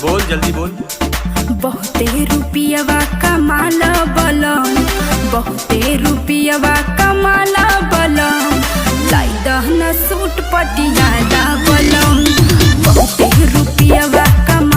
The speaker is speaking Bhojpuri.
बोल जल्दी बोल। बहुते रुपियवा कमाला बलम, बहुते रुपियवा कमाला बलम, लाई दहना सूट पटियाला बलम, बहुते रुपियवा कमाला